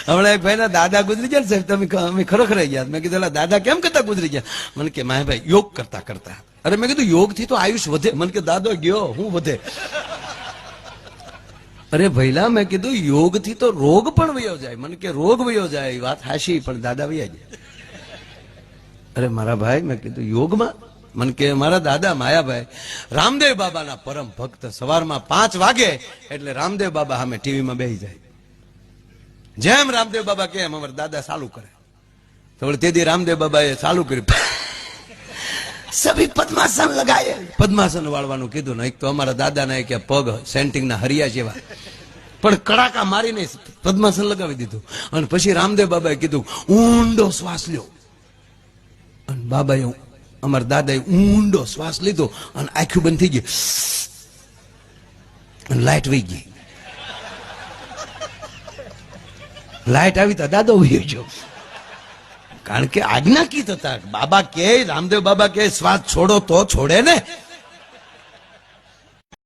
હમણાં એક ભાઈ ના દાદા ગુજરી ગયા ને સાહેબ, તમે અમે ખરેખર ગયા. મેં કીધું દાદા કેમ કરતા ગુજરી ગયા? મને કે માયાભાઈ યોગ કરતા કરતા. અરે મેં કીધું યોગ થી તો આયુષ વધે. મને કે દાદો ગયો હું વધે? અરે ભઈલા મેં કીધું યોગ થી તો રોગ પણ વયો જાય. મને કે રોગ વયો જાય વાત હાશી, પણ દાદા વયા જાય. અરે મારા ભાઈ મેં કીધું યોગમાં? મને કે મારા દાદા માયાભાઈ રામદેવ બાબાના પરમ ભક્ત. સવારમાં 5 વાગે એટલે રામદેવ બાબા સામે ટીવીમાં બેસી જાય. જેમ રામદેવ બાબા કે એમ અમારા દાદા ચાલુ કરે. તો તેથી રામદેવ બાબાએ ચાલુ કર્યું, સભી પદ્માસન લગાય. પદ્માસન વાળવાનું કીધું ને. એક તો અમારા દાદાના કે પગ સેન્ટિંગના હરિયા જેવા, પણ કડાકા મારીને પદ્માસન લગાવી દીધું. અને પછી રામદેવ બાબાએ કીધું ઊંડો શ્વાસ લ્યો. અને બાબાએ અમારા દાદાએ ઊંડો શ્વાસ લીધો અને આંખું બંધ થઈ ગઈ અને લાઈટ વહી ગઈ. લાઈટ આવી તો દાદો વહી ગયો. કારણ કે આજ્ઞાકીત હતા. બાબા કે રામદેવ બાબા કે શ્વાસ છોડો તો છોડે ને.